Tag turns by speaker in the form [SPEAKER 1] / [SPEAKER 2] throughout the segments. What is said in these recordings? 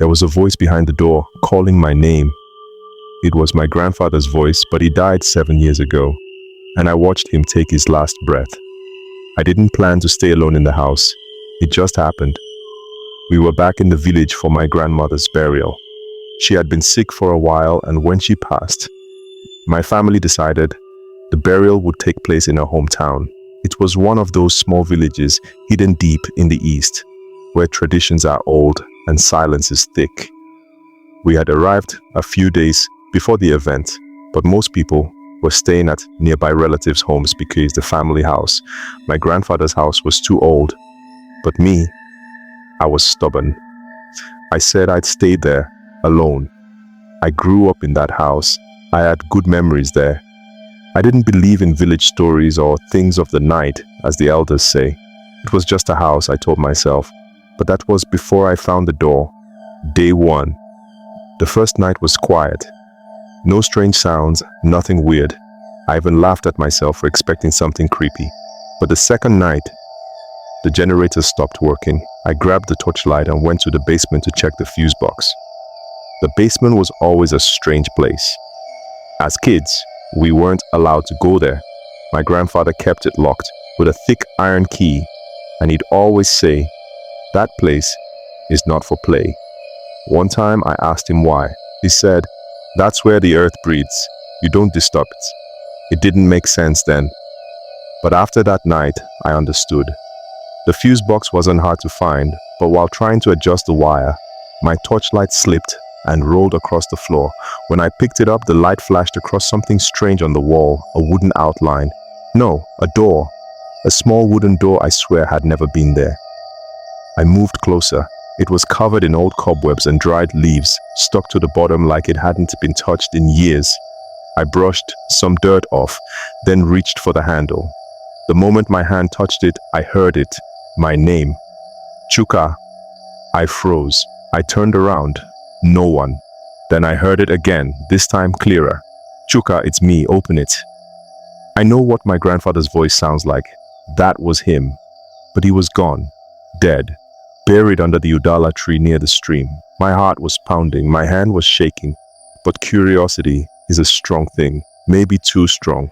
[SPEAKER 1] There was a voice behind the door, calling my name. It was my grandfather's voice, but he died 7 years ago, and I watched him take his last breath. I didn't plan to stay alone in the house. It just happened. We were back in the village for my grandmother's burial. She had been sick for a while, and when she passed, my family decided the burial would take place in her hometown. It was one of those small villages hidden deep in the east, where traditions are old and silence is thick. We had arrived a few days before the event, but most people were staying at nearby relatives' homes because the family house, my grandfather's house, was too old. But me, I was stubborn. I said I'd stay there alone. I grew up in that house. I had good memories there. I didn't believe in village stories or things of the night, as the elders say. It was just a house, I told myself. But that was before I found the door. Day one. The first night was quiet. No strange sounds, nothing weird. I even laughed at myself for expecting something creepy. But the second night, the generator stopped working. I grabbed the torchlight and went to the basement to check the fuse box. The basement was always a strange place. As kids, we weren't allowed to go there. My grandfather kept it locked with a thick iron key, and he'd always say, "That place is not for play." One time I asked him why. He said, "That's where the earth breathes. You don't disturb it." It didn't make sense then. But after that night, I understood. The fuse box wasn't hard to find, but while trying to adjust the wire, my torchlight slipped and rolled across the floor. When I picked it up, the light flashed across something strange on the wall, a wooden outline. No, a door. A small wooden door, I swear, had never been there. I moved closer. It was covered in old cobwebs and dried leaves, stuck to the bottom like it hadn't been touched in years. I brushed some dirt off, then reached for the handle. The moment my hand touched it, I heard it. My name. Chuka. I froze. I turned around. No one. Then I heard it again, this time clearer. "Chuka, it's me, open it." I know what my grandfather's voice sounds like. That was him. But he was gone. Dead. Buried under the udala tree near the stream. My heart was pounding, my hand was shaking. But curiosity is a strong thing, maybe too strong.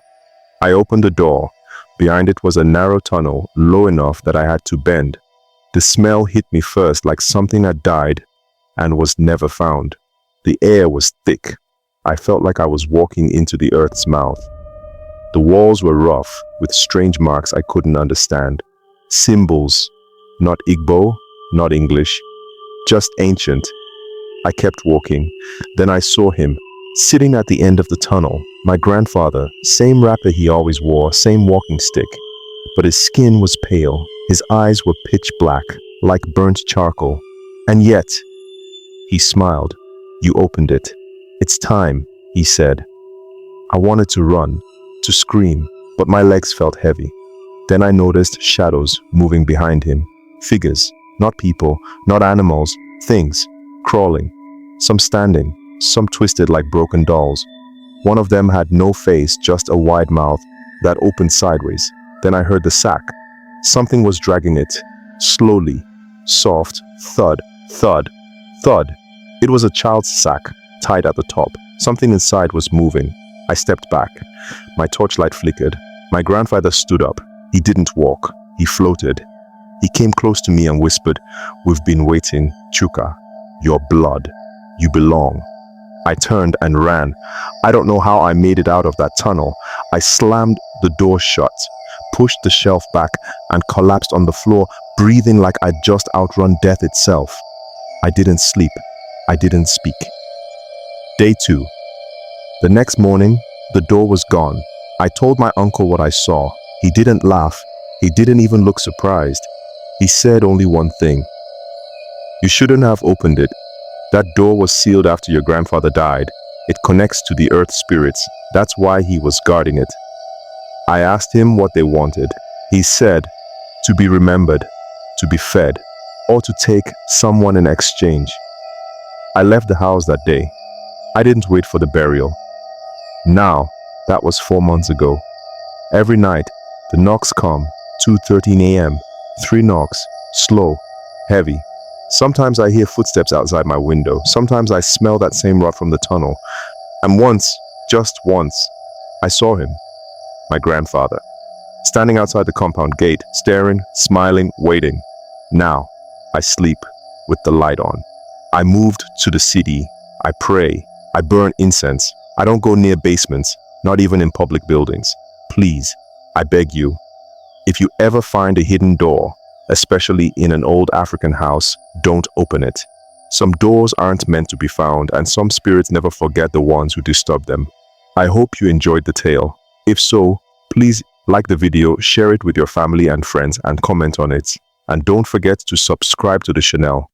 [SPEAKER 1] I opened the door. Behind it was a narrow tunnel, low enough that I had to bend. The smell hit me first, like something had died and was never found. The air was thick. I felt like I was walking into the earth's mouth. The walls were rough, with strange marks I couldn't understand. Symbols, not Igbo, not English, just ancient. I kept walking. Then I saw him, sitting at the end of the tunnel. My grandfather, same wrapper he always wore, same walking stick. But his skin was pale. His eyes were pitch black, like burnt charcoal. And yet, he smiled. "You opened it. It's time," he said. I wanted to run, to scream, but my legs felt heavy. Then I noticed shadows moving behind him. Figures, not people, not animals, things, crawling. Some standing, some twisted like broken dolls. One of them had no face, just a wide mouth that opened sideways. Then I heard the sack. Something was dragging it, slowly, soft, thud, thud, thud. It was a child's sack, tied at the top. Something inside was moving. I stepped back. My torchlight flickered. My grandfather stood up. He didn't walk. He floated. He came close to me and whispered, "We've been waiting. Chuka, your blood. You belong." I turned and ran. I don't know how I made it out of that tunnel. I slammed the door shut, pushed the shelf back, and collapsed on the floor, breathing like I'd just outrun death itself. I didn't sleep. I didn't speak. Day 2. The next morning, the door was gone. I told my uncle what I saw. He didn't laugh. He didn't even look surprised. He said only one thing. "You shouldn't have opened it. That door was sealed after your grandfather died. It connects to the earth spirits. That's why he was guarding it." I asked him what they wanted. He said, to be remembered, to be fed, or to take someone in exchange. I left the house that day. I didn't wait for the burial. Now, that was 4 months ago. Every night, the knocks come, 2:13 a.m., 3 knocks, slow, heavy. Sometimes I hear footsteps outside my window. Sometimes I smell that same rot from the tunnel. And once, just once, I saw him, my grandfather, standing outside the compound gate, staring, smiling, waiting. Now, I sleep with the light on. I moved to the city. I pray. I burn incense. I don't go near basements, not even in public buildings. Please, I beg you, if you ever find a hidden door, especially in an old African house, don't open it. Some doors aren't meant to be found, and some spirits never forget the ones who disturb them. I hope you enjoyed the tale. If so, please like the video, share it with your family and friends, and comment on it. And don't forget to subscribe to the channel.